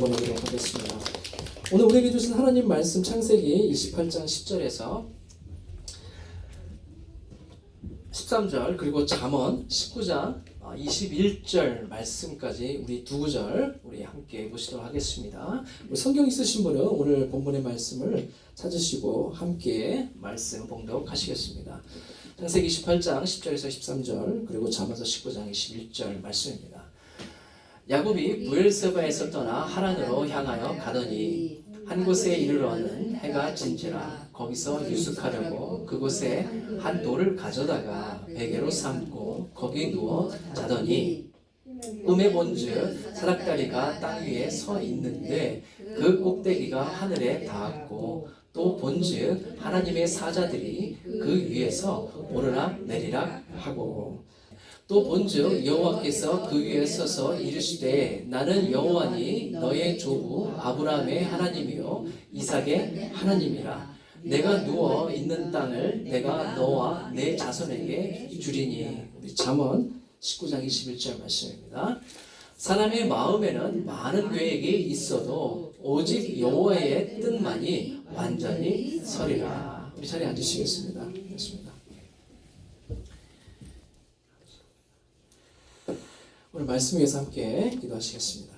보내도록 하겠습니다. 오늘 우리에게 주신 하나님 말씀 창세기 28장 10절에서 13절 그리고 잠언 19장 21절 말씀까지 우리 두 구절 우리 함께 보시도록 하겠습니다. 우리 성경 있으신 분은 오늘 본문의 말씀을 찾으시고 함께 말씀 봉독하시겠습니다. 창세기 28장 10절에서 13절 그리고 잠언서 19장 21절 말씀입니다. 야곱이 브엘세바에서 떠나 하란으로 향하여 가더니 한 곳에 이르러는 해가 진지라 거기서 유숙하려고 그곳에 한 돌을 가져다가 베개로 삼고 거기 누워 자더니 꿈에 본즉 사닥다리가 땅 위에 서 있는데 그 꼭대기가 하늘에 닿았고 또 본즉 하나님의 사자들이 그 위에서 오르락 내리락 하고 또 본즉 여호와께서 그 위에 서서 이르시되 나는 여호와니 너의 조부 아브라함의 하나님이요 이삭의 하나님이라. 내가 누워 있는 땅을 내가 너와 내 자손에게 주리니. 우리 잠언 19장 21절 말씀입니다. 사람의 마음에는 많은 계획이 있어도 오직 여호와의 뜻만이 완전히 서리라. 우리 자리에 앉으시겠습니다. 됐습니다. 오늘 말씀 위해서 함께 기도하시겠습니다.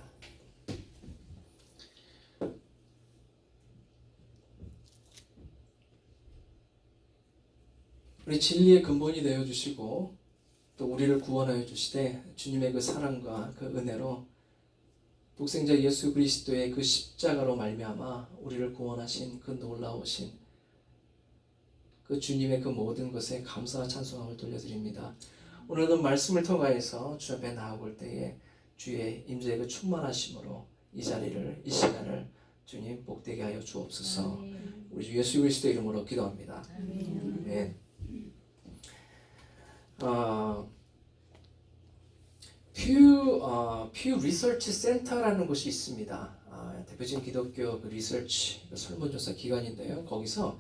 우리 진리의 근본이 되어 주시고 또 우리를 구원하여 주시되 주님의 그 사랑과 그 은혜로 독생자 예수 그리스도의 그 십자가로 말미암아 우리를 구원하신 그 놀라우신 그 주님의 그 모든 것에 감사와 찬송함을 돌려드립니다. 오늘도 말씀을 통하여서 주 앞에 나아올 때에 주의 임재의 그 충만하심으로 이 자리를 이 시간을 주님 복되게 하여 주옵소서. 우리 주 예수 그리스도의 이름으로 기도합니다. 아멘. 퓨 리서치 센터라는 곳이 있습니다. 대표적인 기독교 그 리서치 설문조사 기관인데요. 거기서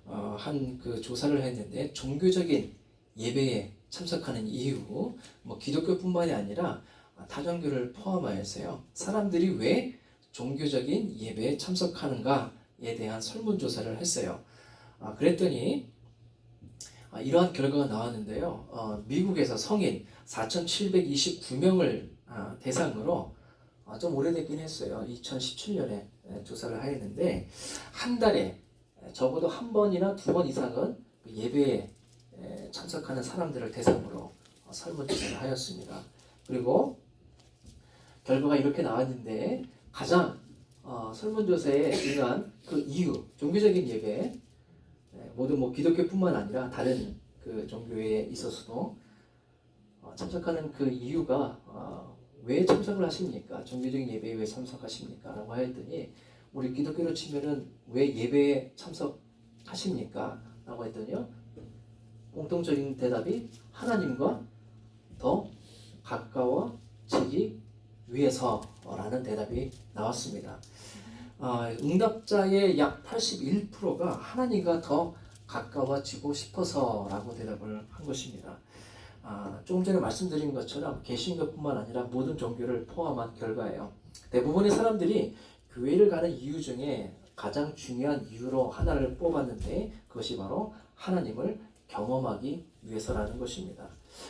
한 그 조사를 했는데 종교적인 예배에 참석하는 이유, 뭐 기독교뿐만이 아니라 타종교를 포함하여서요. 사람들이 왜 종교적인 예배에 참석하는가에 대한 설문조사를 했어요. 그랬더니 이러한 결과가 나왔는데요. 미국에서 성인 4,729명을 대상으로 좀 오래됐긴 했어요. 2017년에 조사를 하였는데 한 달에 적어도 한 번이나 두 번 이상은 예배에 참석하는 사람들을 대상으로 설문조사를 하였습니다. 그리고 결과가 이렇게 나왔는데 가장 설문조사에 응한 그 이유, 종교적인 예배, 모두 뭐 기독교뿐만 아니라 다른 그 종교에 있어서도 참석하는 그 이유가 왜 참석을 하십니까? 종교적인 예배에 왜 참석하십니까? 라고 하였더니 우리 기독교로 치면은 왜 예배에 참석하십니까? 라고 했더니요. 공통적인 대답이 하나님과 더 가까워지기 위해서라는 대답이 나왔습니다. 응답자의 약 81%가 하나님과 더 가까워지고 싶어서라고 대답을 한 것입니다. 조금 전에 말씀드린 것처럼 개신교뿐만 아니라 모든 종교를 포함한 결과예요. 대부분의 사람들이 교회를 가는 이유 중에 가장 중요한 이유로 하나를 뽑았는데 그것이 바로 하나님을 경험하기 위해서라는 것입니다.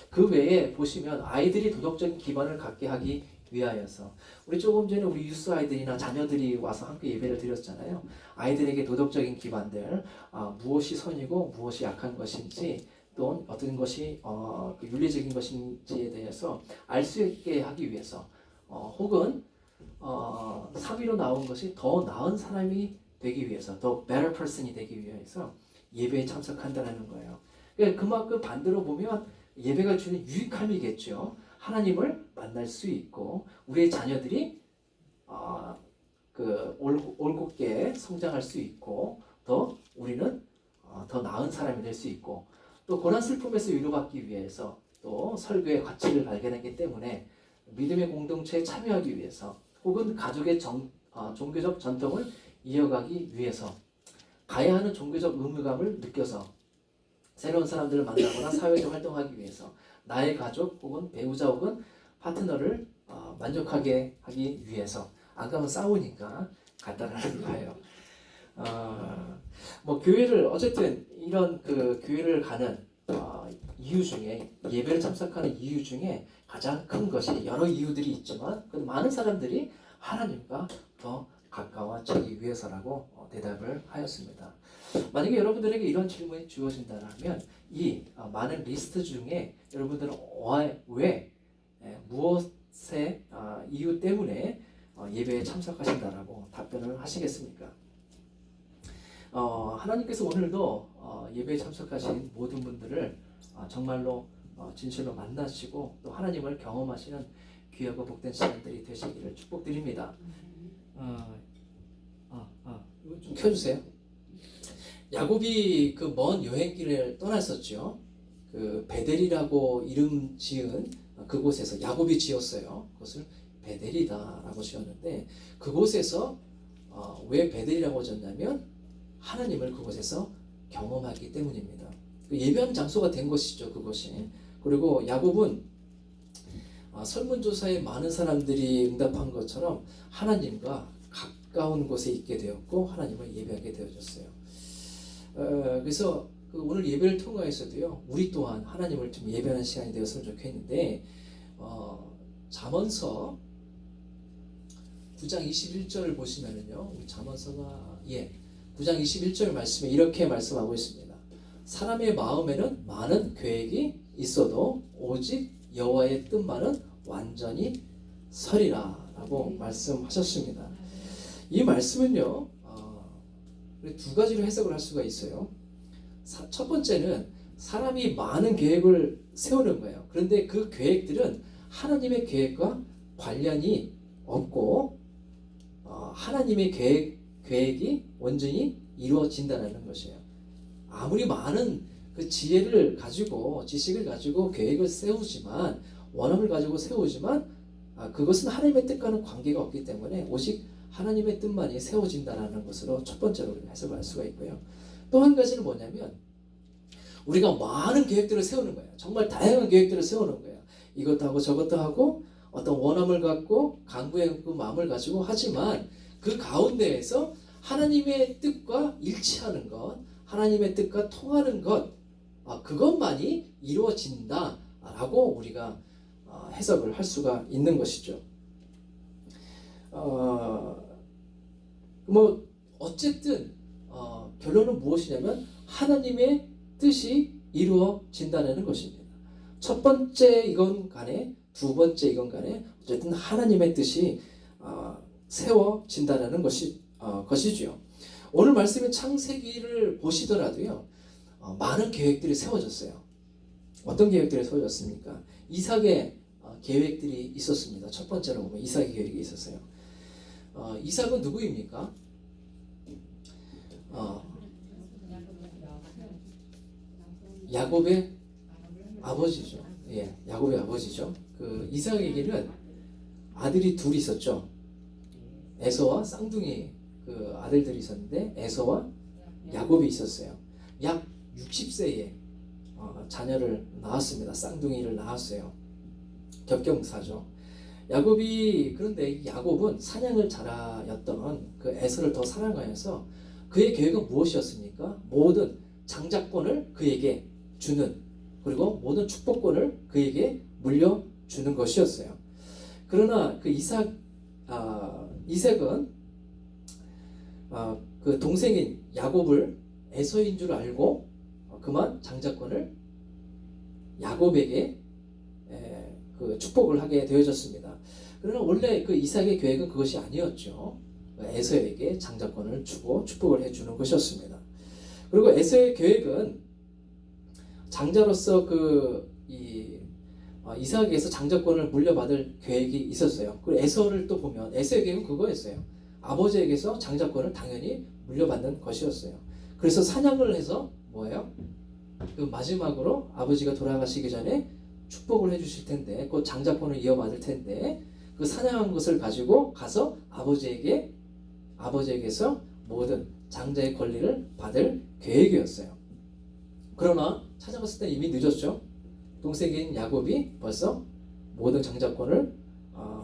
그 외에 보시면 아이들이 도덕적인 기반을 갖게 하기 위하여서 우리 조금 전에 우리 유스 아이들이나 자녀들이 와서 함께 예배를 드렸잖아요. 아이들에게 도덕적인 기반들 무엇이 선이고 무엇이 악한 것인지 또 어떤 것이 윤리적인 것인지에 대해서 알 수 있게 하기 위해서 혹은 3위로 나온 것이 더 나은 사람이 되기 위해서 더 better person이 되기 위해서 예배에 참석한다는 거예요. 그만큼 반대로 보면 예배가 주는 유익함이겠죠. 하나님을 만날 수 있고 우리의 자녀들이 올곧게 성장할 수 있고 더 우리는 더 나은 사람이 될 수 있고 또 고난 슬픔에서 위로받기 위해서 또 설교의 가치를 발견했기 때문에 믿음의 공동체에 참여하기 위해서 혹은 가족의 종교적 전통을 이어가기 위해서 가야 하는 종교적 의무감을 느껴서 새로운 사람들을 만나거나 사회에서 활동하기 위해서 나의 가족 혹은 배우자 혹은 파트너를 만족하게 하기 위해서 안 가면 싸우니까 갔다라는 거예요. 뭐 교회를 어쨌든 이런 그 교회를 가는 이유 중에 예배를 참석하는 이유 중에 가장 큰 것이 여러 이유들이 있지만 그 많은 사람들이 하나님과 더 가까워지기 위해서라고 대답을 하였습니다. 만약에 여러분들에게 이런 질문이 주어진다면 이 많은 리스트 중에 여러분들은 왜 무엇의 이유 때문에 예배에 참석하신다라고 답변을 하시겠습니까? 하나님께서 오늘도 예배에 참석하신 모든 분들을 정말로 진실로 만나시고 또 하나님을 경험하시는 귀하고 복된 시간들이 되시기를 축복드립니다. 이거 좀 켜주세요. 야곱이 그 먼 여행길을 떠났었죠. 그 베델이라고 이름 지은 그곳에서 야곱이 지었어요. 그것을 베델이다라고 지었는데 그곳에서 왜 베델이라고 지었냐면 하나님을 그곳에서 경험하기 때문입니다. 예배한 장소가 된 것이죠, 그것이. 그리고 야곱은 설문조사에 많은 사람들이 응답한 것처럼 하나님과 가까운 곳에 있게 되었고 하나님을 예배하게 되어졌어요. 그래서 오늘 예배를 통하여서도요, 우리 또한 하나님을 좀 예배하는 시간이 되었으면 좋겠는데 잠언서 9장 21절을 보시면은요, 우리 잠언서가 9장 21절 말씀에 이렇게 말씀하고 있습니다. 사람의 마음에는 많은 계획이 있어도 오직 여호와의 뜻만은 완전히 서리라 라고 말씀하셨습니다. 이 말씀은요, 두 가지로 해석을 할 수가 있어요. 첫 번째는 사람이 많은 계획을 세우는 거예요. 그런데 그 계획들은 하나님의 계획과 관련이 없고 하나님의 계획이 온전히 이루어진다는 것이에요. 아무리 많은 그 지혜를 가지고 지식을 가지고 계획을 세우지만 원함을 가지고 세우지만 그것은 하나님의 뜻과는 관계가 없기 때문에 오직 하나님의 뜻만이 세워진다는 것으로 첫 번째로 해석할 수가 있고요. 또 한 가지는 뭐냐면 우리가 많은 계획들을 세우는 거예요. 정말 다양한 계획들을 세우는 거예요. 이것도 하고 저것도 하고 어떤 원함을 갖고 강구의 그 마음을 가지고 하지만 그 가운데에서 하나님의 뜻과 일치하는 것, 하나님의 뜻과 통하는 것, 그것만이 이루어진다라고 우리가 해석을 할 수가 있는 것이죠. 뭐 어쨌든 결론은 무엇이냐면 하나님의 뜻이 이루어진다는 것입니다. 첫 번째 이건 간에 두 번째 이건 간에 어쨌든 하나님의 뜻이 세워진다는 것이죠. 오늘 말씀의 창세기를 보시더라도요, 많은 계획들이 세워졌어요. 어떤 계획들이 세워졌습니까? 이삭의 계획들이 있었습니다. 첫 번째로 보면 이삭의 계획이 있었어요. 이삭은 누구입니까? 야곱의 아버지죠. 야곱의 아버지죠. 그 이삭에게는 아들이 둘이 있었죠. 에서와 쌍둥이 그 아들들이 있었는데 에서와 야곱이 있었어요. 약 60세에 자녀를 낳았습니다. 쌍둥이를 낳았어요. 겹경사죠. 그런데 야곱은 사냥을 잘하였던 그 에서를 더 사랑하여서 그의 계획은 무엇이었습니까? 모든 장자권을 그에게 주는, 그리고 모든 축복권을 그에게 물려주는 것이었어요. 그러나 그 이삭은 그 동생인 야곱을 에서인 줄 알고 그만 장자권을 야곱에게 그 축복을 하게 되어졌습니다. 그러나 원래 그 이삭의 계획은 그것이 아니었죠. 에서에게 장자권을 주고 축복을 해주는 것이었습니다. 그리고 에서의 계획은 장자로서 이삭에게서 장자권을 물려받을 계획이 있었어요. 그리고 에서를 또 보면 에서의 계획은 그거였어요. 아버지에게서 장자권을 당연히 물려받는 것이었어요. 그래서 사냥을 해서 뭐예요? 그 마지막으로 아버지가 돌아가시기 전에 축복을 해주실 텐데, 그 장자권을 이어받을 텐데, 그 사냥한 것을 가지고 가서 아버지에게서 모든 장자의 권리를 받을 계획이었어요. 그러나 찾아갔을 때 이미 늦었죠. 동생인 야곱이 벌써 모든 장자권을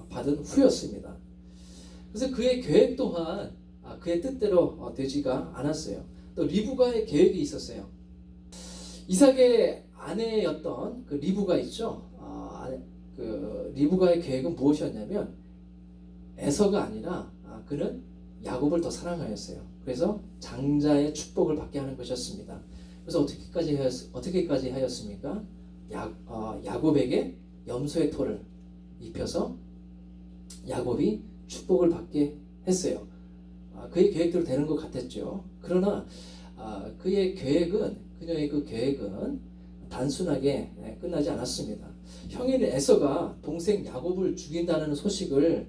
받은 후였습니다. 그래서 그의 계획 또한 그의 뜻대로 되지가 않았어요. 또 리브가의 계획이 있었어요. 이삭의 아내였던 그 리브가 있죠. 그 리브가의 계획은 무엇이었냐면 에서가 아니라 그는 야곱을 더 사랑하였어요. 그래서 장자의 축복을 받게 하는 것이었습니다. 그래서 어떻게까지 하였습니까? 야곱에게 염소의 털을 입혀서 야곱이 축복을 받게 했어요. 그의 계획대로 되는 것 같았죠. 그러나 그녀의 그 계획은 단순하게 끝나지 않았습니다. 형인 에서가 동생 야곱을 죽인다는 소식을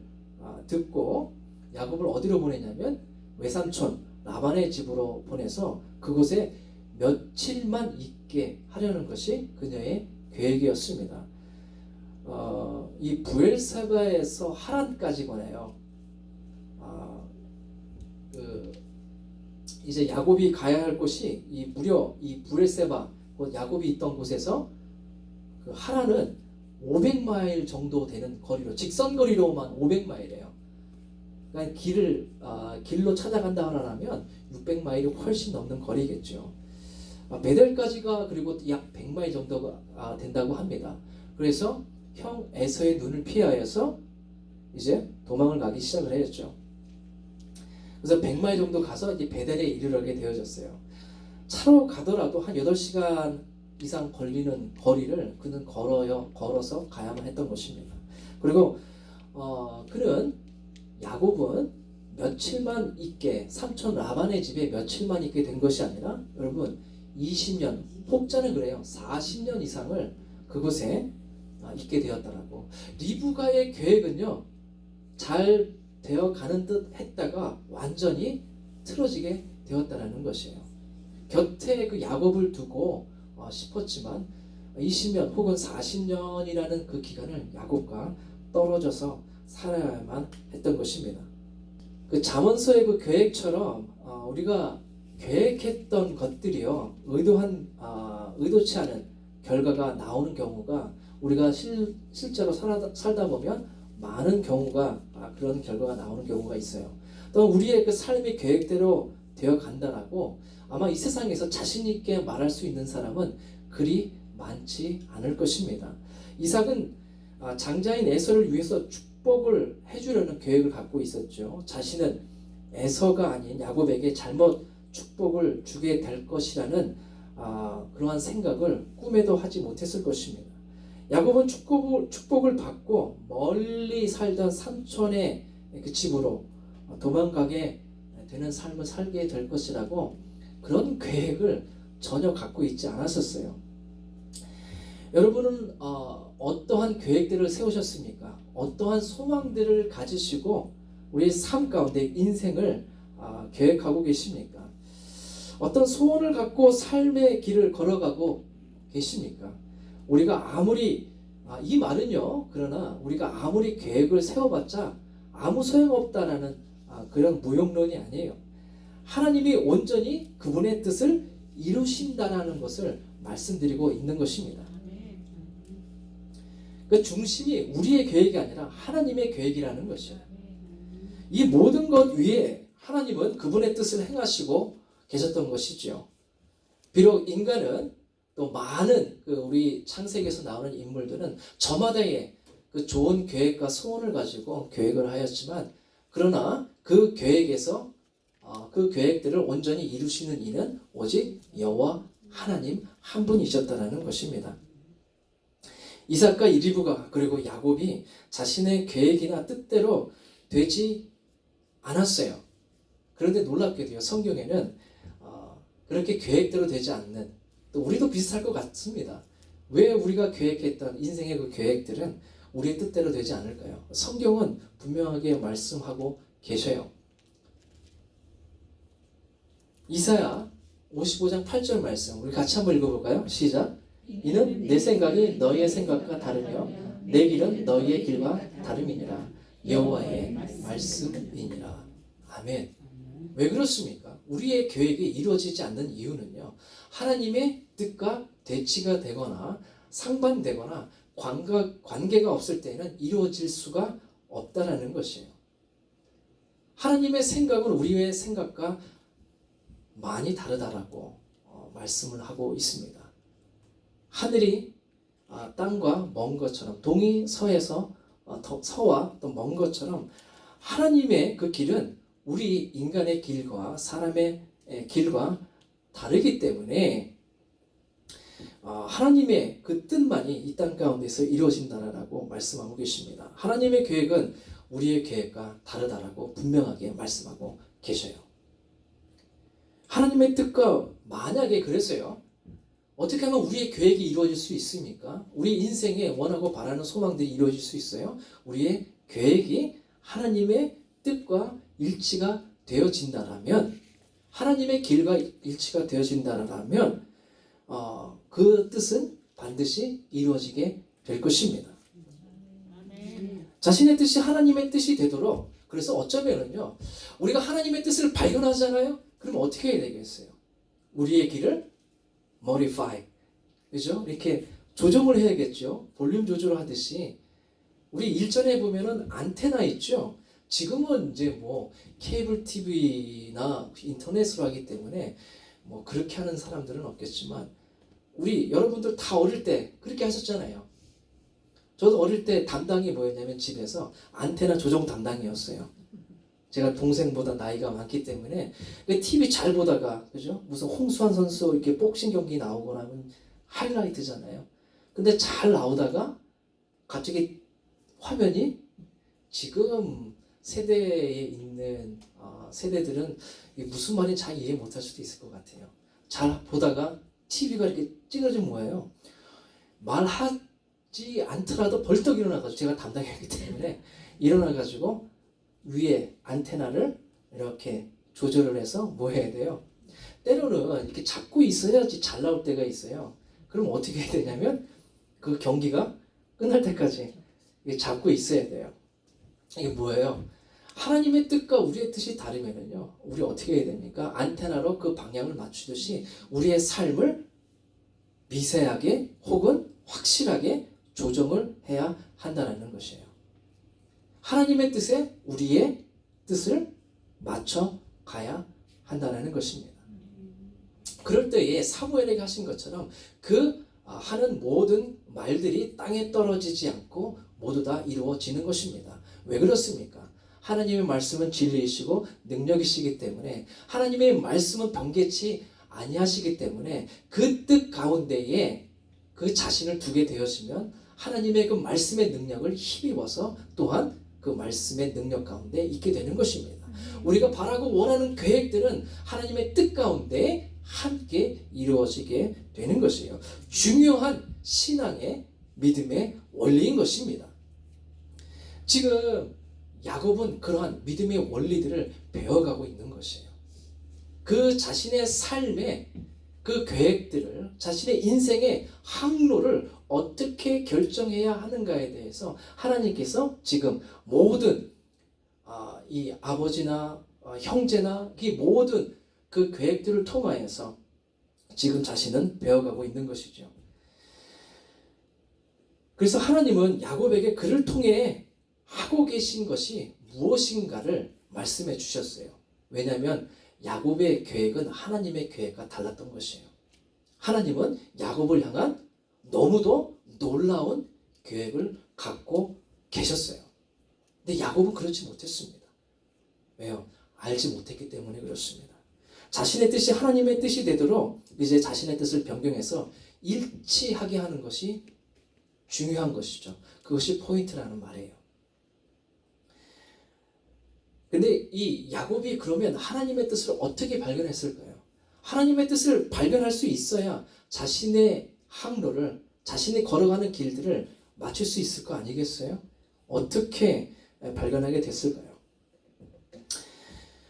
듣고 야곱을 어디로 보내냐면 외삼촌 라반의 집으로 보내서 그곳에 며칠만 있게 하려는 것이 그녀의 계획이었습니다. 이 브엘사바에서 하란까지 보내요. 이제 야곱이 가야 할 곳이 무려 이 브엘세바, 야곱이 있던 곳에서 그 하란은 500마일 정도 되는 거리로, 직선거리로만 500마일이에요. 그러니까 길로 찾아간다 하면 600마일이 훨씬 넘는 거리겠죠. 베델까지가 그리고 약 100마일 정도가 된다고 합니다. 그래서 형 에서의 눈을 피하여서 이제 도망을 가기 시작을 했죠. 그래서 100마일 정도 가서 이제 베델에 이르게 되어졌어요. 차로 가더라도 한 8시간 이상 걸리는 거리를 그는 걸어서 가야만 했던 것입니다. 그리고 야곱은 며칠만 있게 삼촌 라반의 집에 며칠만 있게 된 것이 아니라 여러분 20년, 혹자는 그래요. 40년 이상을 그곳에 있게 되었다라고. 리브가의 계획은요, 잘 되어가는 듯 했다가 완전히 틀어지게 되었다라는 것이에요. 곁에 그 야곱을 두고 싶었지만 20년 혹은 40년이라는 그 기간을 야곱과 떨어져서 살아야만 했던 것입니다. 그 잠언서의 그 계획처럼 우리가 계획했던 것들이요, 의도치 않은 결과가 나오는 경우가 우리가 실제로 살다 보면 많은 경우가 그런 결과가 나오는 경우가 있어요. 또 우리의 그 삶이 계획대로 되어 간다라고 아마 이 세상에서 자신 있게 말할 수 있는 사람은 그리 많지 않을 것입니다. 이삭은 장자인 에서를 위해서 축복을 해주려는 계획을 갖고 있었죠. 자신은 에서가 아닌 야곱에게 잘못 축복을 주게 될 것이라는 그러한 생각을 꿈에도 하지 못했을 것입니다. 야곱은 축복을 받고 멀리 살던 삼촌의 그 집으로 도망가게 되는 삶을 살게 될 것이라고 그런 계획을 전혀 갖고 있지 않았었어요. 여러분은 어떠한 계획들을 세우셨습니까? 어떠한 소망들을 가지시고 우리의 삶 가운데 인생을 계획하고 계십니까? 어떤 소원을 갖고 삶의 길을 걸어가고 계십니까? 우리가 아무리 이 말은요, 그러나 우리가 아무리 계획을 세워봤자 아무 소용없다라는 그런 무용론이 아니에요. 하나님이 온전히 그분의 뜻을 이루신다라는 것을 말씀드리고 있는 것입니다. 그 중심이 우리의 계획이 아니라 하나님의 계획이라는 것이에요. 이 모든 것 위에 하나님은 그분의 뜻을 행하시고 계셨던 것이죠. 비록 인간은 또 많은 우리 창세기에서 나오는 인물들은 저마다의 그 좋은 계획과 소원을 가지고 계획을 하였지만, 그러나 그 계획에서 그 계획들을 온전히 이루시는 이는 오직 여호와 하나님 한 분이셨다는 것입니다. 이삭과 리브가 그리고 야곱이 자신의 계획이나 뜻대로 되지 않았어요. 그런데 놀랍게도요, 성경에는 그렇게 계획대로 되지 않는, 또 우리도 비슷할 것 같습니다. 왜 우리가 계획했던 인생의 그 계획들은 우리의 뜻대로 되지 않을까요? 성경은 분명하게 말씀하고 계셔요. 이사야 55장 8절 말씀 우리 같이 한번 읽어볼까요? 시작. 이는 내 생각이 너희의 생각과 다르며 내 길은 너희의 길과 다름이니라. 여호와의 말씀이니라. 아멘. 왜 그렇습니까? 우리의 계획이 이루어지지 않는 이유는요, 하나님의 뜻과 대치가 되거나 상반되거나 관계가 없을 때는 이루어질 수가 없다라는 것이에요. 하나님의 생각은 우리의 생각과 많이 다르다라고 말씀을 하고 있습니다. 하늘이 땅과 먼 것처럼, 동이 서에서 서와 또 먼 것처럼 하나님의 그 길은 우리 인간의 길과 사람의 길과 다르기 때문에 하나님의 그 뜻만이 이 땅 가운데서 이루어진다라고 말씀하고 계십니다. 하나님의 계획은 우리의 계획과 다르다라고 분명하게 말씀하고 계셔요. 하나님의 뜻과 만약에 그랬어요. 어떻게 하면 우리의 계획이 이루어질 수 있습니까? 우리 인생에 원하고 바라는 소망들이 이루어질 수 있어요. 우리의 계획이 하나님의 뜻과 일치가 되어진다라면, 하나님의 길과 일치가 되어진다라면 그 뜻은 반드시 이루어지게 될 것입니다. 자신의 뜻이 하나님의 뜻이 되도록, 그래서 어쩌면은요, 우리가 하나님의 뜻을 발견하잖아요. 그럼 어떻게 해야 되겠어요? 우리의 길을 modify, 그죠? 이렇게 조정을 해야겠죠. 볼륨 조절을 하듯이. 우리 일전에 보면은 안테나 있죠. 지금은 이제 뭐 케이블 TV나 인터넷으로 하기 때문에 뭐 그렇게 하는 사람들은 없겠지만, 우리 여러분들 다 어릴 때 그렇게 하셨잖아요. 저도 어릴 때 담당이 뭐였냐면 집에서 안테나 조정 담당이었어요. 제가 동생보다 나이가 많기 때문에 TV 잘 보다가, 그죠? 무슨 홍수환 선수 이렇게 복싱 경기 나오거나 하면 하이라이트잖아요. 근데 잘 나오다가 갑자기 화면이, 지금 세대에 있는 세대들은 무슨 말인지 잘 이해 못할 수도 있을 것 같아요. 잘 보다가 TV가 이렇게 찌그러진 거예요. 말하지 않더라도 벌떡 일어나가지고, 제가 담당이기 때문에 일어나가지고 위에 안테나를 이렇게 조절을 해서 뭐 해야 돼요? 때로는 이렇게 잡고 있어야지 잘 나올 때가 있어요. 그럼 어떻게 해야 되냐면 그 경기가 끝날 때까지 잡고 있어야 돼요. 이게 뭐예요? 하나님의 뜻과 우리의 뜻이 다르면은요, 우리 어떻게 해야 됩니까? 안테나로 그 방향을 맞추듯이 우리의 삶을 미세하게 혹은 확실하게 조정을 해야 한다는 것이에요. 하나님의 뜻에 우리의 뜻을 맞춰 가야 한다는 것입니다. 그럴 때에 사무엘에게 하신 것처럼 그 하는 모든 말들이 땅에 떨어지지 않고 모두 다 이루어지는 것입니다. 왜 그렇습니까? 하나님의 말씀은 진리이시고 능력이시기 때문에, 하나님의 말씀은 변개치 아니하시기 때문에 그 뜻 가운데에 그 자신을 두게 되어지면 하나님의 그 말씀의 능력을 힘입어서 또한 그 말씀의 능력 가운데 있게 되는 것입니다. 우리가 바라고 원하는 계획들은 하나님의 뜻 가운데 함께 이루어지게 되는 것이에요. 중요한 신앙의 믿음의 원리인 것입니다. 지금 야곱은 그러한 믿음의 원리들을 배워가고 있는 것이에요. 그 자신의 삶의 그 계획들을, 자신의 인생의 항로를 어떻게 결정해야 하는가에 대해서 하나님께서 지금 모든 이 아버지나 형제나 이 모든 그 계획들을 통하여서 지금 자신은 배워가고 있는 것이죠. 그래서 하나님은 야곱에게 그를 통해 하고 계신 것이 무엇인가를 말씀해 주셨어요. 왜냐하면 야곱의 계획은 하나님의 계획과 달랐던 것이에요. 하나님은 야곱을 향한 너무도 놀라운 계획을 갖고 계셨어요. 근데 야곱은 그렇지 못했습니다. 왜요? 알지 못했기 때문에 그렇습니다. 자신의 뜻이 하나님의 뜻이 되도록 이제 자신의 뜻을 변경해서 일치하게 하는 것이 중요한 것이죠. 그것이 포인트라는 말이에요. 근데 이 야곱이 그러면 하나님의 뜻을 어떻게 발견했을까요? 하나님의 뜻을 발견할 수 있어야 자신의 항로를, 자신이 걸어가는 길들을 맞출 수 있을 거 아니겠어요? 어떻게 발견하게 됐을까요?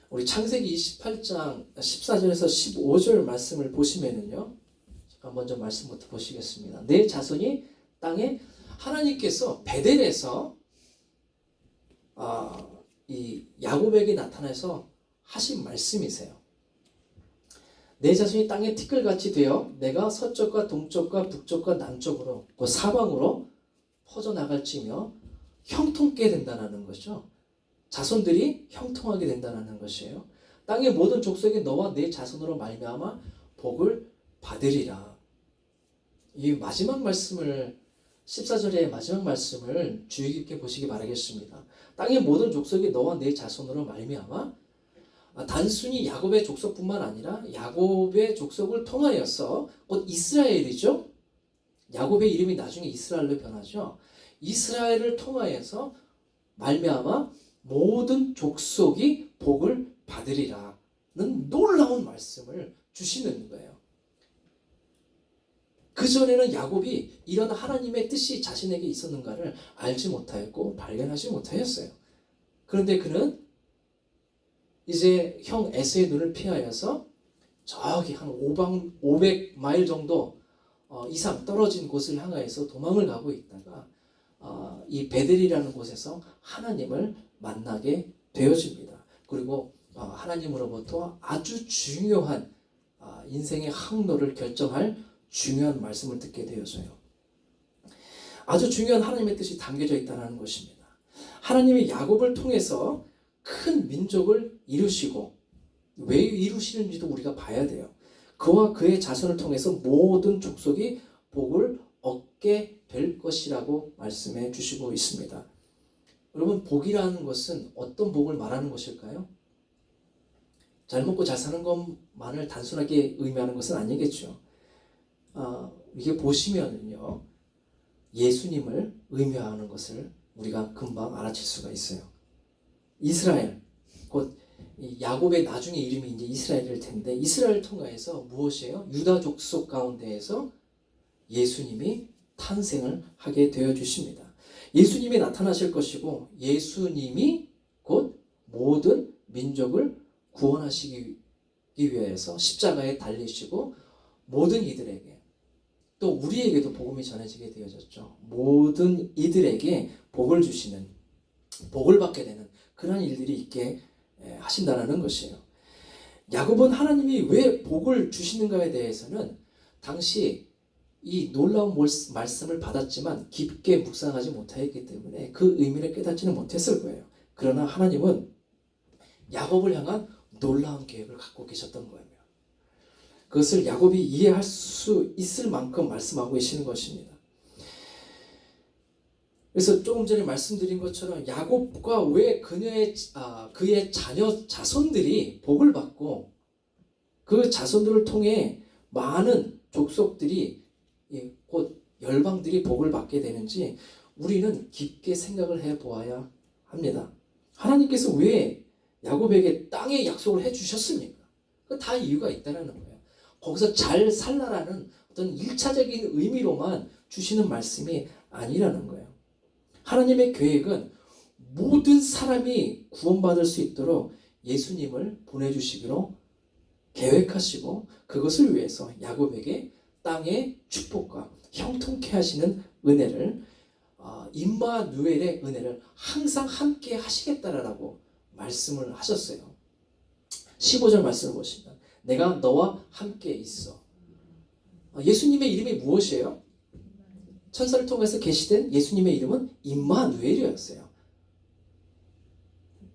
우리 창세기 28장 14절에서 15절 말씀을 보시면은요, 잠깐 먼저 말씀부터 보시겠습니다. 내 자손이 땅에, 하나님께서 베델에서 이 야곱에게 나타나서 하신 말씀이세요. 내 자손이 땅에 티끌같이 되어 내가 서쪽과 동쪽과 북쪽과 남쪽으로 그 사방으로 퍼져나갈지며 형통케 된다는 거죠. 자손들이 형통하게 된다는 것이에요. 땅의 모든 족속이 너와 내 자손으로 말미암아 복을 받으리라. 이 마지막 말씀을 14절의 마지막 말씀을 주의 깊게 보시기 바라겠습니다. 땅의 모든 족속이 너와 내 자손으로 말미암아 단순히 야곱의 족속뿐만 아니라 야곱의 족속을 통하여서 곧 이스라엘이죠. 야곱의 이름이 나중에 이스라엘로 변하죠. 이스라엘을 통하여서 말미암아 모든 족속이 복을 받으리라는 놀라운 말씀을 주시는 거예요. 그전에는 야곱이 이런 하나님의 뜻이 자신에게 있었는가를 알지 못하였고 발견하지 못하였어요. 그런데 그는 이제 형 에서의 눈을 피하여서 저기 한 500마일 정도 이상 떨어진 곳을 향하여서 도망을 가고 있다가 이 베델이라는 곳에서 하나님을 만나게 되어집니다. 그리고 하나님으로부터 아주 중요한 인생의 항로를 결정할 중요한 말씀을 듣게 되어서요. 아주 중요한 하나님의 뜻이 담겨져 있다는 것입니다. 하나님이 야곱을 통해서 큰 민족을 이루시고 왜 이루시는지도 우리가 봐야 돼요. 그와 그의 자손을 통해서 모든 족속이 복을 얻게 될 것이라고 말씀해 주시고 있습니다. 여러분, 복이라는 것은 어떤 복을 말하는 것일까요? 잘 먹고 잘 사는 것만을 단순하게 의미하는 것은 아니겠죠. 이게 보시면은요, 예수님을 의미하는 것을 우리가 금방 알아챌 수가 있어요. 이스라엘, 곧 야곱의 나중에 이름이 이제 이스라엘일 텐데, 이스라엘을 통하여서 무엇이에요? 유다 족속 가운데에서 예수님이 탄생을 하게 되어 주십니다. 예수님이 나타나실 것이고, 예수님이 곧 모든 민족을 구원하시기 위해서 십자가에 달리시고 모든 이들에게, 또 우리에게도 복음이 전해지게 되어졌죠. 모든 이들에게 복을 주시는, 복을 받게 되는 그런 일들이 있게 하신다는 것이에요. 야곱은 하나님이 왜 복을 주시는가에 대해서는 당시 이 놀라운 말씀을 받았지만 깊게 묵상하지 못하였기 때문에 그 의미를 깨닫지는 못했을 거예요. 그러나 하나님은 야곱을 향한 놀라운 계획을 갖고 계셨던 거예요. 그것을 야곱이 이해할 수 있을 만큼 말씀하고 계시는 것입니다. 그래서 조금 전에 말씀드린 것처럼 야곱과 왜 그의 자손들이 복을 받고 그 자손들을 통해 많은 족속들이, 곧 열방들이 복을 받게 되는지 우리는 깊게 생각을 해보아야 합니다. 하나님께서 왜 야곱에게 땅의 약속을 해주셨습니까? 그 다 이유가 있다는 거예요. 거기서 잘 살라라는 어떤 1차적인 의미로만 주시는 말씀이 아니라는 거예요. 하나님의 계획은 모든 사람이 구원받을 수 있도록 예수님을 보내주시기로 계획하시고, 그것을 위해서 야곱에게 땅의 축복과 형통케 하시는 은혜를, 임마누엘의 은혜를 항상 함께 하시겠다라고 말씀을 하셨어요. 15절 말씀을 보시면 내가 너와 함께 있어. 예수님의 이름이 무엇이에요? 천사를 통해서 계시된 예수님의 이름은 임마누엘이었어요.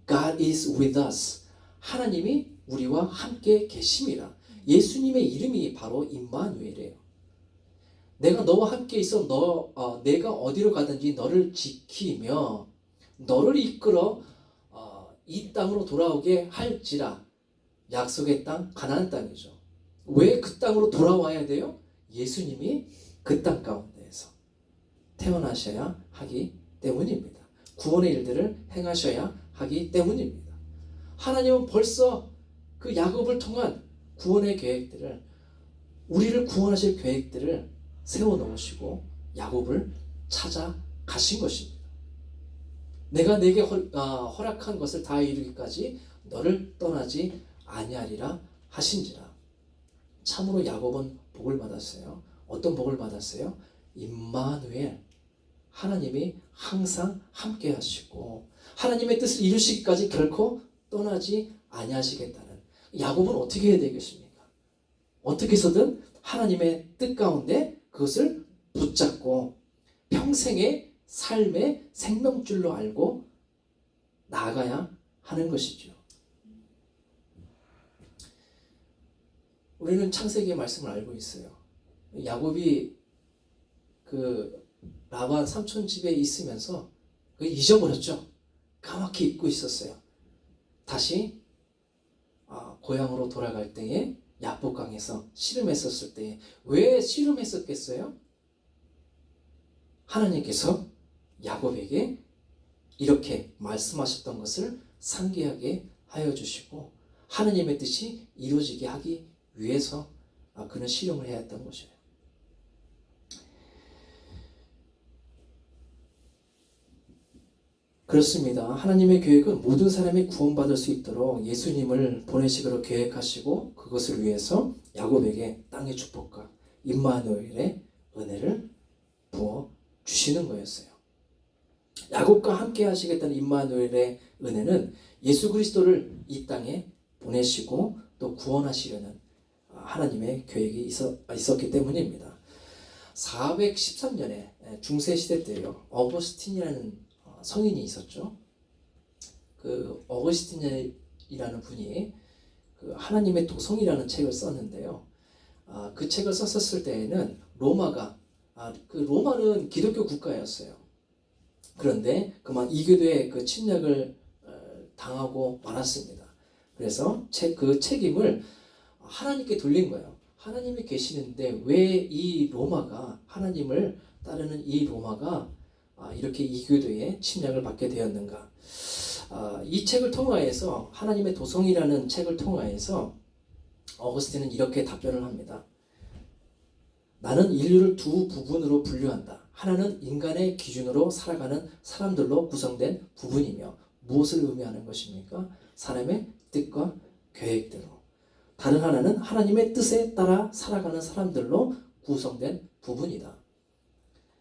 God is with us. 하나님이 우리와 함께 계심이라. 예수님의 이름이 바로 임마누엘이에요. 내가 너와 함께 있어 내가 어디로 가든지 너를 지키며 너를 이끌어 이 땅으로 돌아오게 할지라. 약속의 땅, 가나안 땅이죠. 왜 그 땅으로 돌아와야 돼요? 예수님이 그 땅 가운데에서 태어나셔야 하기 때문입니다. 구원의 일들을 행하셔야 하기 때문입니다. 하나님은 벌써 그 야곱을 통한 구원의 계획들을, 우리를 구원하실 계획들을 세워놓으시고 야곱을 찾아가신 것입니다. 내가 내게 허락한 것을 다 이루기까지 너를 떠나지 아니하리라 하신지라. 참으로 야곱은 복을 받았어요. 어떤 복을 받았어요? 임마누엘, 하나님이 항상 함께 하시고 하나님의 뜻을 이루시기까지 결코 떠나지 아니하시겠다는. 야곱은 어떻게 해야 되겠습니까? 어떻게 해서든 하나님의 뜻 가운데 그것을 붙잡고 평생의 삶의 생명줄로 알고 나아가야 하는 것이죠. 우리는 창세기의 말씀을 알고 있어요. 야곱이 그 라반 삼촌 집에 있으면서 그 잊어버렸죠. 까맣게 잊고 있었어요. 다시 고향으로 돌아갈 때에 야복강에서 씨름했었을 때에 왜 씨름했었겠어요? 하나님께서 야곱에게 이렇게 말씀하셨던 것을 상기하게 하여 주시고 하나님의 뜻이 이루어지게 하기 위해서 그는 씨름을 해야 했던 것이에요. 그렇습니다. 하나님의 계획은 모든 사람이 구원받을 수 있도록 예수님을 보내시기로 계획하시고 그것을 위해서 야곱에게 땅의 축복과 임마누엘의 은혜를 부어 주시는 거였어요. 야곱과 함께 하시겠다는 임마누엘의 은혜는 예수 그리스도를 이 땅에 보내시고 또 구원하시려는 하나님의 계획이 있었기 때문입니다. 413년에 중세시대 때요. 어거스틴이라는 성인이 있었죠. 그 어거스틴이라는 분이 그 하나님의 도성이라는 책을 썼는데요. 그 책을 썼을 때에는 로마는 기독교 국가였어요. 그런데 그만 이교도의 그 침략을 당하고 말았습니다. 그래서 그 책임을 하나님께 돌린 거예요. 하나님이 계시는데 왜 이 로마가 하나님을 따르는 이 로마가 이렇게 이교도의 침략을 받게 되었는가? 이 책을 통하여서 하나님의 도성이라는 책을 통하여서 어거스틴은 이렇게 답변을 합니다. 나는 인류를 두 부분으로 분류한다. 하나는 인간의 기준으로 살아가는 사람들로 구성된 부분이며 무엇을 의미하는 것입니까? 사람의 뜻과 계획대로. 다른 하나는 하나님의 뜻에 따라 살아가는 사람들로 구성된 부분이다.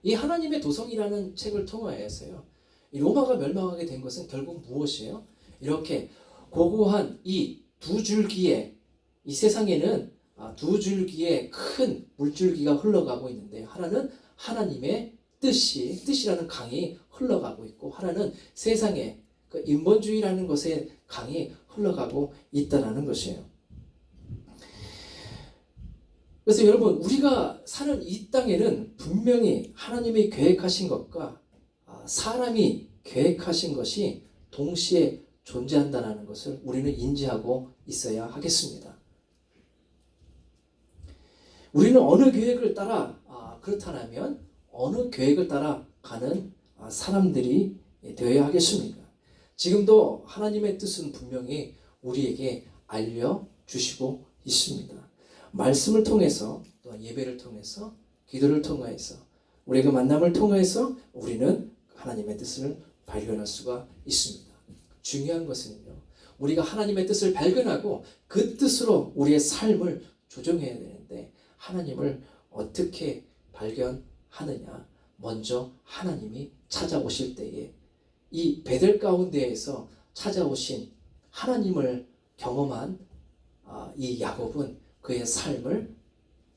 이 하나님의 도성이라는 책을 통하여서요. 이 로마가 멸망하게 된 것은 결국 무엇이에요? 이렇게 고고한 이 두 줄기에 이 세상에는 두 줄기의 큰 물줄기가 흘러가고 있는데 하나는 하나님의 뜻이라는 강이 흘러가고 있고 하나는 세상의 그 인본주의라는 것의 강이 흘러가고 있다는 것이에요. 그래서 여러분 우리가 사는 이 땅에는 분명히 하나님이 계획하신 것과 사람이 계획하신 것이 동시에 존재한다는 것을 우리는 인지하고 있어야 하겠습니다. 우리는 어느 계획을 따라 그렇다면 어느 계획을 따라 가는 사람들이 되어야 하겠습니까? 지금도 하나님의 뜻은 분명히 우리에게 알려주시고 있습니다. 말씀을 통해서 또한 예배를 통해서 기도를 통해서 우리가 만남을 통해서 우리는 하나님의 뜻을 발견할 수가 있습니다. 중요한 것은요. 우리가 하나님의 뜻을 발견하고 그 뜻으로 우리의 삶을 조정해야 되는데 하나님을 어떻게 발견하느냐? 먼저 하나님이 찾아오실 때에 이 베델 가운데에서 찾아오신 하나님을 경험한 이 야곱은 그의 삶을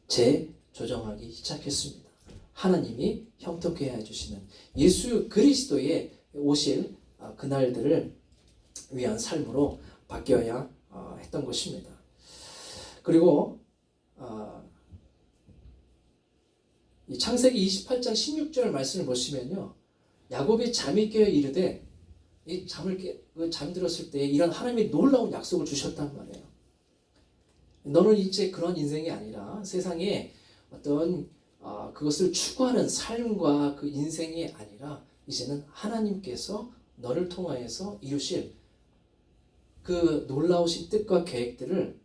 재조정하기 시작했습니다. 하나님이 형통케 해주시는 예수 그리스도의 오실 그날들을 위한 삶으로 바뀌어야 했던 것입니다. 그리고 이 창세기 28장 16절 말씀을 보시면요. 야곱이 잠이 깨어 이르되 이 잠들었을 때 이런 하나님의 놀라운 약속을 주셨단 말이에요. 너는 이제 그런 인생이 아니라 세상에 어떤 그것을 추구하는 삶과 그 인생이 아니라 이제는 하나님께서 너를 통하여서 이루실 그 놀라우신 뜻과 계획들을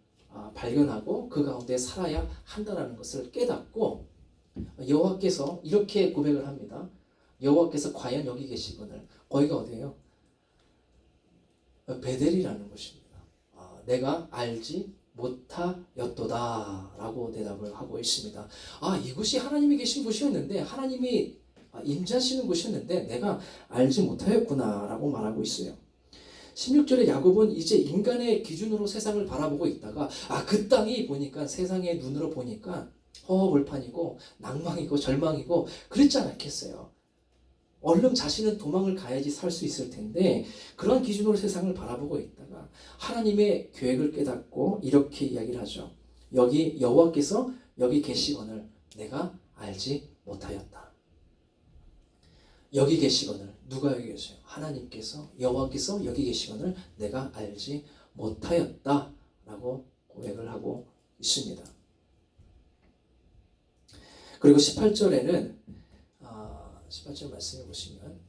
발견하고 그 가운데 살아야 한다는 것을 깨닫고 여호와께서 이렇게 고백을 합니다. 여호와께서 과연 여기 계시거늘 거기가 어디예요? 베델이라는 것입니다. 내가 알지 못하였도다 라고 대답을 하고 있습니다. 이곳이 하나님이 계신 곳이었는데 하나님이 임재하시는 곳이었는데 내가 알지 못하였구나 라고 말하고 있어요. 16절에 야곱은 이제 인간의 기준으로 세상을 바라보고 있다가 그 땅이 보니까 세상의 눈으로 보니까 허허벌판이고 낭망이고 절망이고 그랬지 않았겠어요. 얼른 자신은 도망을 가야지 살 수 있을 텐데 그런 기준으로 세상을 바라보고 있다가 하나님의 계획을 깨닫고 이렇게 이야기를 하죠. 여기 여호와께서 여기 계시거늘 내가 알지 못하였다. 여기 계시거늘 누가 여기 계세요? 하나님께서 여호와께서 여기 계시거늘 내가 알지 못하였다 라고 고백을 하고 있습니다. 그리고 18절에는 18절 말씀해 보시면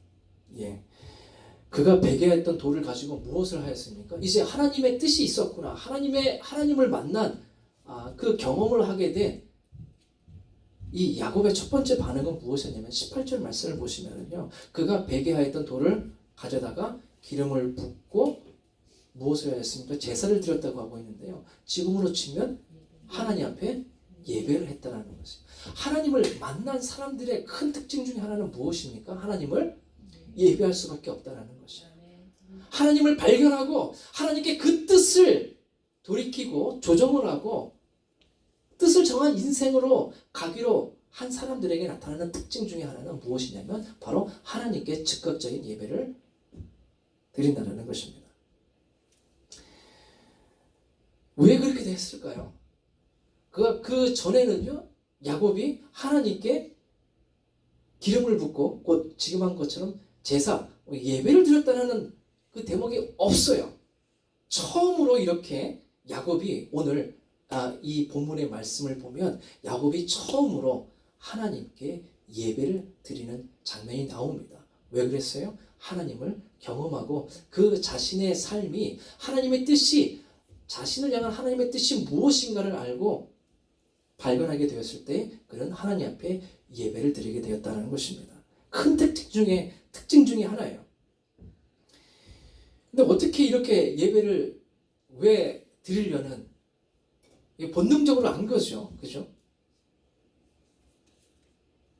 그가 베개했던 돌을 가지고 무엇을 하였습니까? 이제 하나님의 뜻이 있었구나. 하나님을 만난 그 경험을 하게 된 이 야곱의 첫 번째 반응은 무엇이었냐면 18절 말씀을 보시면은요. 그가 베개하였던 돌을 가져다가 기름을 붓고 무엇을 하였습니까? 제사를 드렸다고 하고 있는데요. 지금으로 치면 하나님 앞에 예배를 했다는 것이에요. 하나님을 만난 사람들의 큰 특징 중에 하나는 무엇입니까? 하나님을 예배할 수밖에 없다는 것이에요. 하나님을 발견하고 하나님께 그 뜻을 돌이키고 조정을 하고 뜻을 정한 인생으로 가기로 한 사람들에게 나타나는 특징 중에 하나는 무엇이냐면 바로 하나님께 즉각적인 예배를 드린다는 것입니다. 왜 그렇게 됐을까요? 그 전에는요, 야곱이 하나님께 기름을 붓고 곧 지금 한 것처럼 제사, 예배를 드렸다는 그 대목이 없어요. 처음으로 이렇게 야곱이 오늘 이 본문의 말씀을 보면 야곱이 처음으로 하나님께 예배를 드리는 장면이 나옵니다. 왜 그랬어요? 하나님을 경험하고 그 자신의 삶이 하나님의 뜻이 자신을 향한 하나님의 뜻이 무엇인가를 알고 발견하게 되었을 때 그는 하나님 앞에 예배를 드리게 되었다는 것입니다. 큰 특징 중에 하나예요. 근데 어떻게 이렇게 예배를 왜 드리려는 본능적으로 안 거죠. 그죠?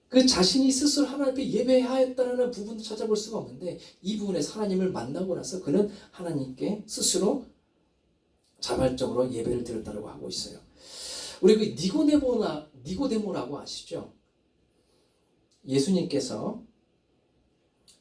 그 자신이 스스로 하나님 앞에 예배하였다는 부분도 찾아볼 수가 없는데 이 부분에서 하나님을 만나고 나서 그는 하나님께 스스로 자발적으로 예배를 드렸다고 하고 있어요. 우리 그 니고데모라고 아시죠? 예수님께서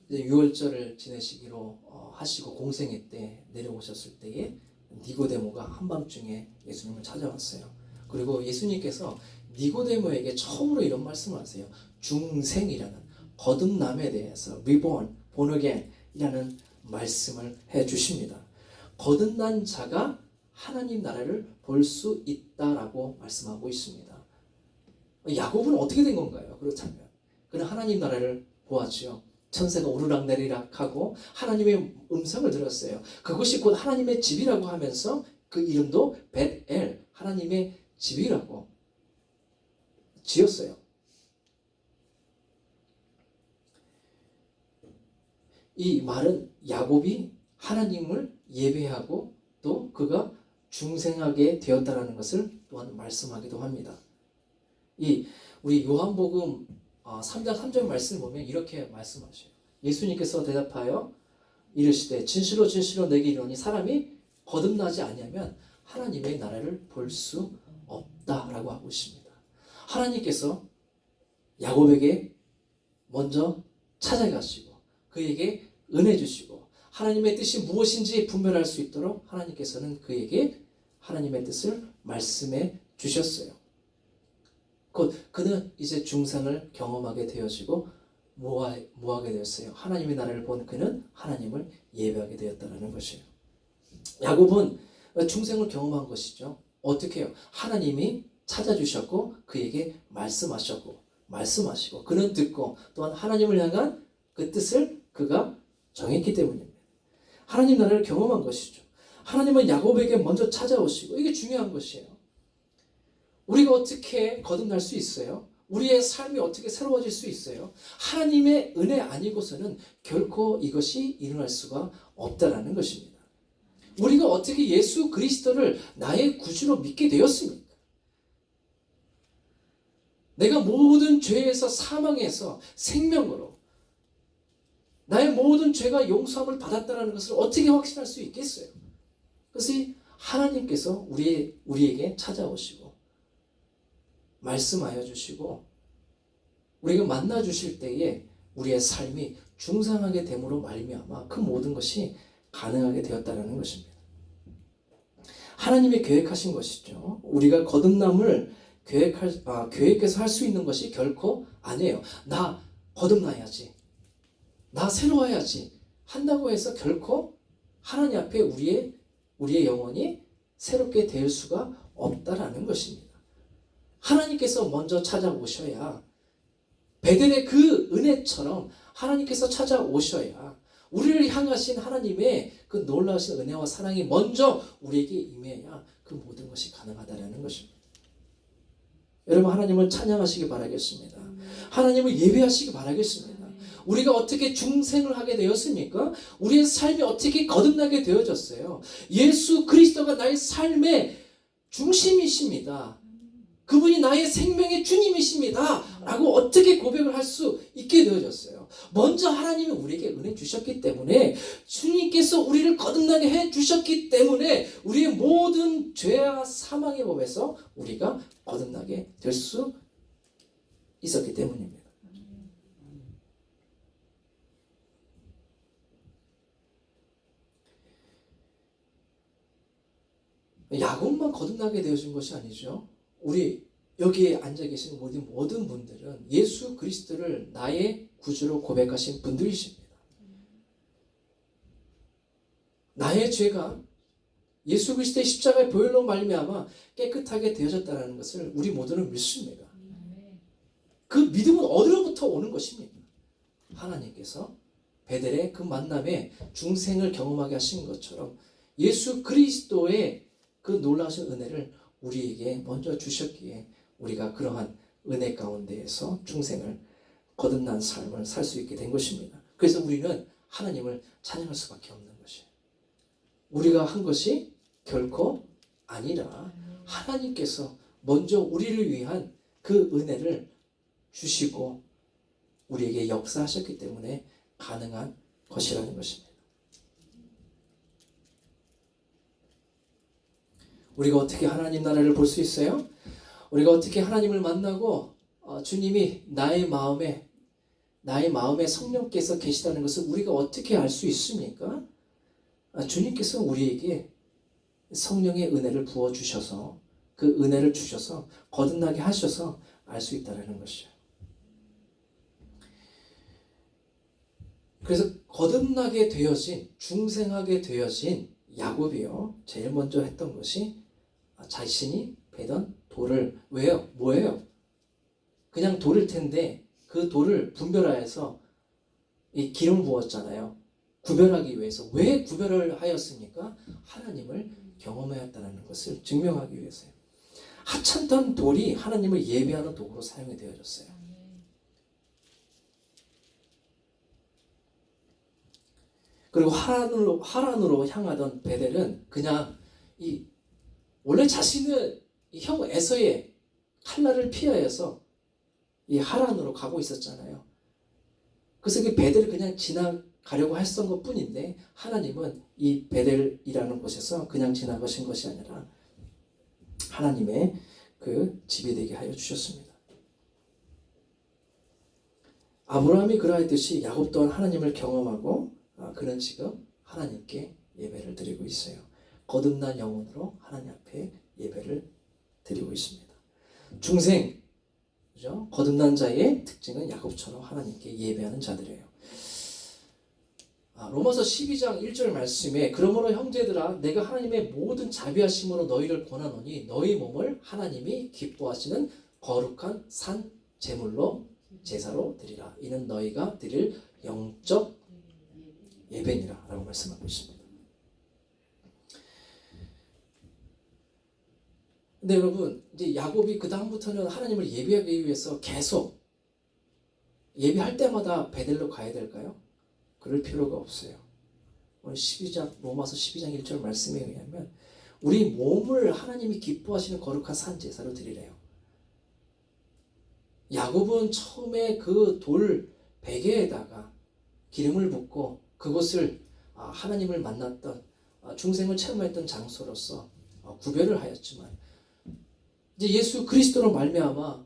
이제 유월절을 지내시기로 하시고 공생애 때 내려오셨을 때에 니고데모가 한밤중에 예수님을 찾아왔어요. 그리고 예수님께서 니고데모에게 처음으로 이런 말씀을 하세요. 중생이라는 거듭남에 대해서 reborn, born again 이라는 말씀을 해주십니다. 거듭난 자가 하나님 나라를 볼 수 있다라고 말씀하고 있습니다. 야곱은 어떻게 된 건가요? 그렇다면 그는 하나님 나라를 보았죠. 천사가 오르락내리락 하고 하나님의 음성을 들었어요. 그것이 곧 하나님의 집이라고 하면서 그 이름도 벳엘, 하나님의 집이라고 지었어요. 이 말은 야곱이 하나님을 예배하고 또 그가 중생하게 되었다는 것을 또한 말씀하기도 합니다. 우리 요한복음 3장 3절 말씀을 보면 이렇게 말씀하셔요. 예수님께서 대답하여 이르시되 진실로 진실로 내게 이르노니 사람이 거듭나지 아니하면 하나님의 나라를 볼 수 없다라고 하고 있습니다. 하나님께서 야곱에게 먼저 찾아가시고 그에게 은혜 주시고 하나님의 뜻이 무엇인지 분별할 수 있도록 하나님께서는 그에게 하나님의 뜻을 말씀해 주셨어요. 곧 그는 이제 중생을 경험하게 되어지고 뭐하게 되었어요? 하나님의 나라를 본 그는 하나님을 예배하게 되었다는 것이에요. 야곱은 중생을 경험한 것이죠. 어떻게 해요? 하나님이 찾아주셨고 그에게 말씀하시고 그는 듣고 또한 하나님을 향한 그 뜻을 그가 정했기 때문입니다. 하나님 나라를 경험한 것이죠. 하나님은 야곱에게 먼저 찾아오시고 이게 중요한 것이에요. 우리가 어떻게 거듭날 수 있어요? 우리의 삶이 어떻게 새로워질 수 있어요? 하나님의 은혜 아니고서는 결코 이것이 일어날 수가 없다라는 것입니다. 우리가 어떻게 예수 그리스도를 나의 구주로 믿게 되었습니까? 내가 모든 죄에서 사망해서 생명으로 나의 모든 죄가 용서함을 받았다는 것을 어떻게 확신할 수 있겠어요? 그것이 하나님께서 우리에게 찾아오시고 말씀하여 주시고 우리가 만나 주실 때에 우리의 삶이 중상하게 됨으로 말미암아 그 모든 것이 가능하게 되었다는 것입니다. 하나님이 계획하신 것이죠. 우리가 거듭남을 계획해서 할 수 있는 것이 결코 아니에요. 나 거듭나야지, 나 새로워야지 한다고 해서 결코 하나님 앞에 우리의 영혼이 새롭게 될 수가 없다라는 것입니다. 하나님께서 먼저 찾아오셔야, 베델의 그 은혜처럼 하나님께서 찾아오셔야 우리를 향하신 하나님의 그 놀라우신 은혜와 사랑이 먼저 우리에게 임해야 그 모든 것이 가능하다는 것입니다. 여러분, 하나님을 찬양하시기 바라겠습니다. 하나님을 예배하시기 바라겠습니다. 우리가 어떻게 중생을 하게 되었습니까? 우리의 삶이 어떻게 거듭나게 되어졌어요? 예수 그리스도가 나의 삶의 중심이십니다. 그분이 나의 생명의 주님이십니다 라고 어떻게 고백을 할 수 있게 되어졌어요? 먼저 하나님이 우리에게 은혜 주셨기 때문에, 주님께서 우리를 거듭나게 해주셨기 때문에 우리의 모든 죄와 사망의 법에서 우리가 거듭나게 될 수 있었기 때문입니다. 야곱만 거듭나게 되어진 것이 아니죠. 우리 여기에 앉아 계신 모든 분들은 예수 그리스도를 나의 구주로 고백하신 분들이십니다. 나의 죄가 예수 그리스도의 십자가의 보혈로 말미암아 깨끗하게 되어졌다는 것을 우리 모두는 믿습니다. 그 믿음은 어디로부터 오는 것입니까? 하나님께서 베델의 그 만남에 중생을 경험하게 하신 것처럼 예수 그리스도의 그 놀라우신 은혜를 우리에게 먼저 주셨기에 우리가 그러한 은혜 가운데에서 중생을 거듭난 삶을 살 수 있게 된 것입니다. 그래서 우리는 하나님을 찬양할 수밖에 없는 것이에요. 우리가 한 것이 결코 아니라 하나님께서 먼저 우리를 위한 그 은혜를 주시고 우리에게 역사하셨기 때문에 가능한 것이라는 것입니다. 우리가 어떻게 하나님 나라를 볼 수 있어요? 우리가 어떻게 하나님을 만나고 주님이 나의 마음에 성령께서 계시다는 것을 우리가 어떻게 알 수 있습니까? 주님께서 우리에게 성령의 은혜를 부어주셔서 그 은혜를 주셔서 거듭나게 하셔서 알 수 있다는 것이죠. 그래서 거듭나게 되어진, 중생하게 되어진 야곱이요, 제일 먼저 했던 것이 자신이 베던 돌을, 뭐예요? 그냥 돌일 텐데 그 돌을 분별하여서 이 기름을 부었잖아요. 구별하기 위해서. 왜 구별을 하였습니까? 하나님을 경험하였다는 것을 증명하기 위해서요. 하찮던 돌이 하나님을 예배하는 도구로 사용이 되어졌어요. 그리고 하란으로 향하던 베델은 그냥 원래 자신은 형 에서의 칼날을 피하여서 이 하란으로 가고 있었잖아요. 그래서 그 베델을 그냥 지나가려고 했던 것 뿐인데, 하나님은 이 베델이라는 곳에서 그냥 지나가신 것이 아니라 하나님의 그 집이 되게 하여 주셨습니다. 아브라함이 그러했듯이 야곱 또한 하나님을 경험하고 그는 지금 하나님께 예배를 드리고 있어요. 거듭난 영혼으로 하나님 앞에 예배를 드리고 있습니다. 중생, 그죠? 거듭난 자의 특징은 야곱처럼 하나님께 예배하는 자들이에요. 로마서 12장 1절 말씀에 그러므로 형제들아 내가 하나님의 모든 자비하심으로 너희를 권하노니 너희 몸을 하나님이 기뻐하시는 거룩한 산 제물로 제사로 드리라. 이는 너희가 드릴 영적 예배니라 라고 말씀하고 있습니다. 근데 여러분, 이제 야곱이 그 다음부터는 하나님을 예배하기 위해서 계속 예배할 때마다 베델로 가야 될까요? 그럴 필요가 없어요. 오늘 로마서 12장 1절 말씀에 의하면 우리 몸을 하나님이 기뻐하시는 거룩한 산 제사로 드리래요. 야곱은 처음에 그 돌 베개에다가 기름을 붓고 그곳을 하나님을 만났던 중생을 체험했던 장소로서 구별을 하였지만, 이제 예수 그리스도로 말미암아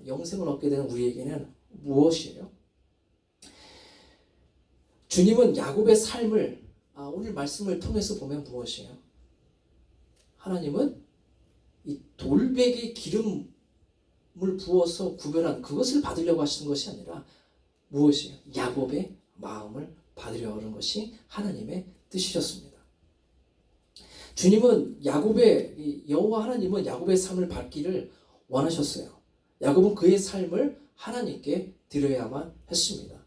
영생을 얻게 되는 우리에게는 무엇이에요? 주님은 야곱의 삶을 오늘 말씀을 통해서 보면 무엇이에요? 하나님은 이 돌베개 기름을 부어서 구별한 그것을 받으려고 하시는 것이 아니라 무엇이에요? 야곱의 마음을 받으려고 하는 것이 하나님의 뜻이셨습니다. 주님은 여호와 하나님은 야곱의 삶을 받기를 원하셨어요. 야곱은 그의 삶을 하나님께 드려야만 했습니다.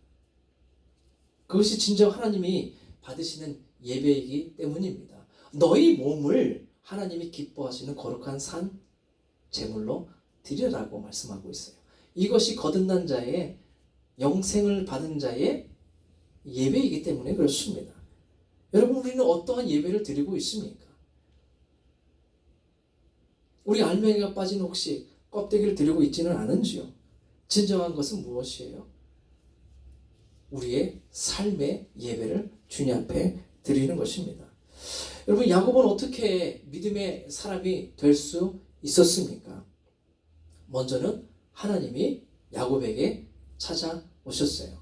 그것이 진정 하나님이 받으시는 예배이기 때문입니다. 너희 몸을 하나님이 기뻐하시는 거룩한 산 제물로 드리라고 말씀하고 있어요. 이것이 거듭난 자의 영생을 받은 자의 예배이기 때문에 그렇습니다. 여러분, 우리는 어떠한 예배를 드리고 있습니까? 우리 알맹이가 빠진 혹시 껍데기를 드리고 있지는 않은지요? 진정한 것은 무엇이에요? 우리의 삶의 예배를 주님 앞에 드리는 것입니다. 여러분, 야곱은 어떻게 믿음의 사람이 될 수 있었습니까? 먼저는 하나님이 야곱에게 찾아오셨어요.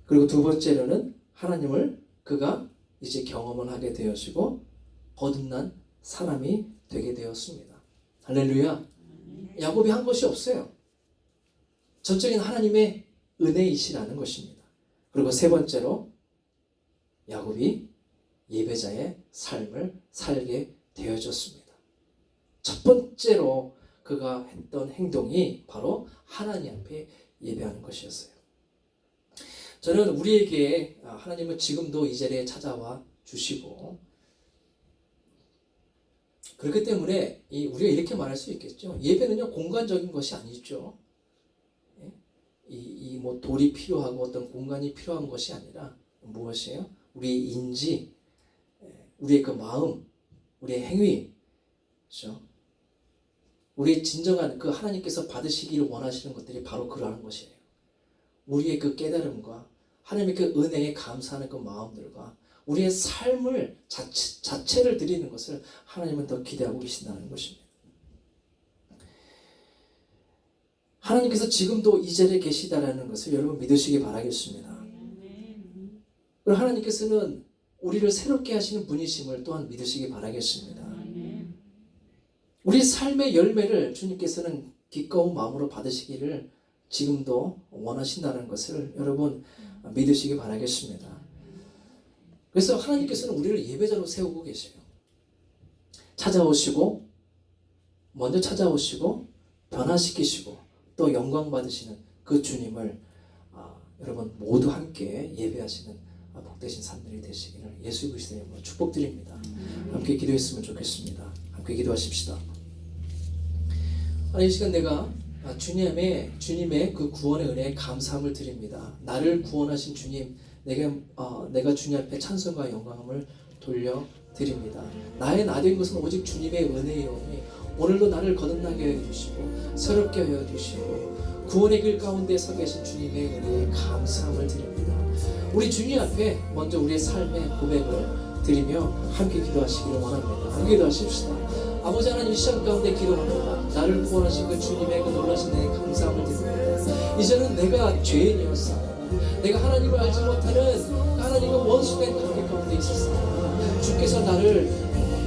그리고 두 번째로는 하나님을 그가 이제 경험을 하게 되어지고 거듭난 사람이 되게 되었습니다. 할렐루야. 야곱이 한 것이 없어요. 전적인 하나님의 은혜이시라는 것입니다. 그리고 세 번째로 야곱이 예배자의 삶을 살게 되어졌습니다. 첫 번째로 그가 했던 행동이 바로 하나님 앞에 예배하는 것이었어요. 저는 우리에게 하나님은 지금도 이 자리에 찾아와 주시고, 그렇기 때문에 우리가 이렇게 말할 수 있겠죠. 예배는요, 공간적인 것이 아니죠. 뭐 돌이 필요하고 어떤 공간이 필요한 것이 아니라 무엇이에요? 우리의 인지, 우리의 그 마음, 우리의 행위, 그렇죠? 우리의 진정한 그 하나님께서 받으시기를 원하시는 것들이 바로 그러한 것이에요. 우리의 그 깨달음과 하나님의 그 은혜에 감사하는 그 마음들과 우리의 삶을 자체를 드리는 것을 하나님은 더 기대하고 계신다는 것입니다. 하나님께서 지금도 이 자리에 계시다라는 것을 여러분 믿으시기 바라겠습니다. 그리고 하나님께서는 우리를 새롭게 하시는 분이심을 또한 믿으시기 바라겠습니다. 우리 삶의 열매를 주님께서는 기꺼운 마음으로 받으시기를 지금도 원하신다는 것을 여러분 믿으시기 바라겠습니다. 그래서 하나님께서는 우리를 예배자로 세우고 계세요. 먼저 찾아오시고 변화시키시고 또 영광 받으시는 그 주님을 여러분 모두 함께 예배하시는 복되신 삶들이 되시기를 예수 그리스도의 이름으로 축복드립니다. 함께 기도했으면 좋겠습니다. 함께 기도하십시다. 이 시간 내가 주님의 그 구원의 은혜에 감사함을 드립니다. 나를 구원하신 주님, 내가 주님 앞에 찬송과 영광을 돌려드립니다. 나의 나 된 것은 오직 주님의 은혜이오니 오늘도 나를 거듭나게 해주시고 새롭게 하여 주시고 구원의 길 가운데 서 계신 주님의 은혜에 감사함을 드립니다. 우리 주님 앞에 먼저 우리의 삶의 고백을 드리며 함께 기도하시기를 원합니다. 함께 기도하십시다. 아버지 하나님, 이 시간 가운데 기도합니다. 나를 구원하신 그 주님의 그 놀라신 은혜에 감사함을 드립니다. 이제는 내가 죄인이었사오나 내가 하나님을 알지 못하는 하나님과 원수된 관계 가운데 있었사오나 주께서 나를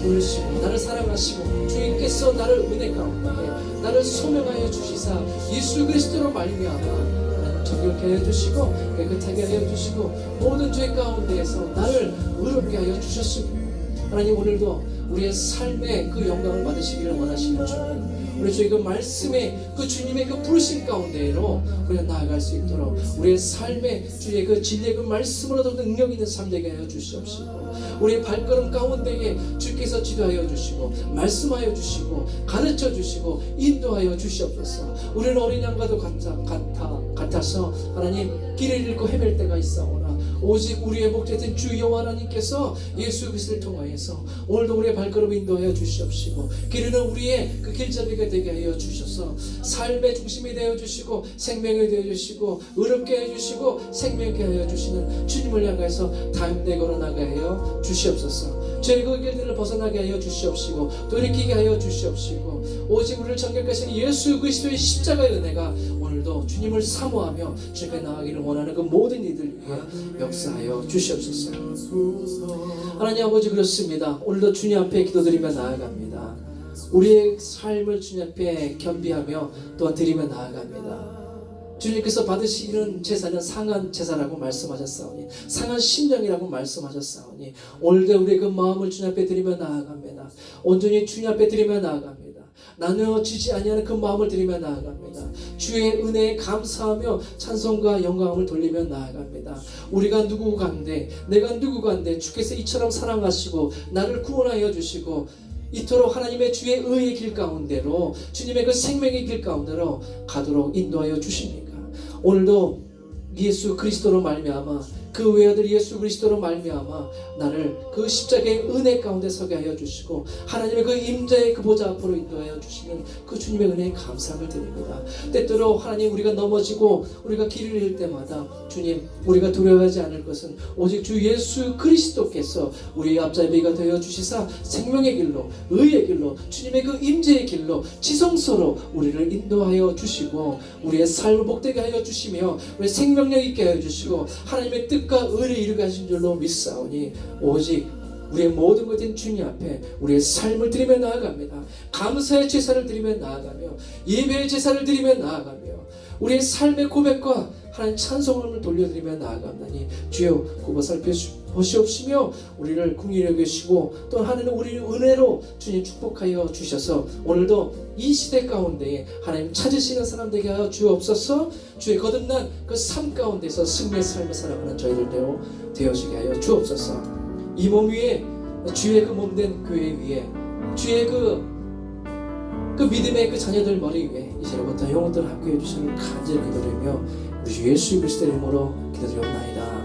부르시고 나를 사랑하시고 주님께서 나를 은혜 가운데 나를 소명하여 주시사 예수 그리스도로 말미암아 정결케 하여 주시고 깨끗하게 하여 주시고 모든 죄 가운데에서 나를 의롭게 하여 주셨습니다. 하나님, 오늘도 우리의 삶의 그 영광을 받으시기를 원하시는 주님, 우리 주의 그 말씀의 그 주님의 그 부르심 가운데로 우리가 나아갈 수 있도록 우리의 삶의 주의 그 진리의 그 말씀으로 더 능력 있는 삶 되게 하여 주시옵시고 우리의 발걸음 가운데에 주께서 지도하여 주시고 말씀하여 주시고 가르쳐 주시고 인도하여 주시옵소서. 우리는 어린 양과도 같아서 하나님 길을 잃고 헤맬 때가 있사오나 오직 우리의 목자된 주 여호와 하나님께서 예수 그리스도를 통하여서 오늘도 우리의 발걸음 인도하여 주시옵시고 길은 우리의 그 길잡이가 되게 하여 주셔서 삶의 중심이 되어 주시고 생명이 되어 주시고 의롭게 하여 주시고 생명케 하여 주시는 주님을 향해서 담대 걸어나가게 하여 주시옵소서. 저희 그 길들을 벗어나게 하여 주시옵시고 돌이키게 하여 주시옵시고 오직 우리를 정결케 하시는 예수 그리스도의 십자가의 은혜가 오늘도 주님을 사모하며 주님께 나아가기를 원하는 그 모든 이들 위해 역사하여 주시옵소서. 하나님 아버지, 그렇습니다. 오늘도 주님 앞에 기도드리며 나아갑니다. 우리의 삶을 주님 앞에 겸비하며 또한 드리며 나아갑니다. 주님께서 받으시는 제사는 상한 제사라고 말씀하셨사오니, 상한 심령이라고 말씀하셨사오니, 오늘도 우리의 그 마음을 주님 앞에 드리며 나아갑니다. 온전히 주님 앞에 드리며 나아갑니다. 나누어지지 아니하는 그 마음을 드리며 나아갑니다. 주의 은혜에 감사하며 찬송과 영광을 돌리며 나아갑니다. 우리가 누구간데, 내가 누구간데 주께서 이처럼 사랑하시고 나를 구원하여 주시고 이토록 하나님의 주의 의의 길 가운데로, 주님의 그 생명의 길 가운데로 가도록 인도하여 주십니까? 오늘도 예수 그리스도로 말미암아, 그 외아들 예수 그리스도로 말미암아 나를 그 십자가의 은혜 가운데 서게 하여 주시고 하나님의 그 임재의 그 보좌 앞으로 인도하여 주시는 그 주님의 은혜에 감사함을 드립니다. 때때로 하나님, 우리가 넘어지고 우리가 길을 잃을 때마다 주님, 우리가 두려워하지 않을 것은 오직 주 예수 그리스도께서 우리의 앞잡이가 되어 주시사 생명의 길로, 의의 길로, 주님의 그 임재의 길로, 지성소로 우리를 인도하여 주시고 우리의 삶을 복되게 하여 주시며 우리의 생명력 있게 하여 주시고 하나님의 뜻과 의를 이루게 하신 줄로 믿사오니, 오직 우리의 모든 것인 주님 앞에 우리의 삶을 드리며 나아갑니다. 감사의 제사를 드리며 나아가며 예배의 제사를 드리며 나아가며 우리의 삶의 고백과 하나님 찬송을 돌려드리며 나아갑나니, 주여 굽어 살펴보시옵시며 우리를 긍휼히 여기시고 또 하나님 우리를 은혜로 주님 축복하여 주셔서 오늘도 이 시대 가운데에 하나님 찾으시는 사람 되게 하여 주옵소서. 주의 거듭난 그 삶 가운데서 승리의 삶을 살아가는 저희들대로 되어지게 하여 주옵소서. 이 몸 위에, 주의 그 몸된 교회 위에, 주의 그 믿음의 그 자녀들 머리 위에 이제부터 영원토록 함께해 주시는 간절히 기도드리며 우리 주 예수 그리스도의 이름으로 기도드리옵나이다.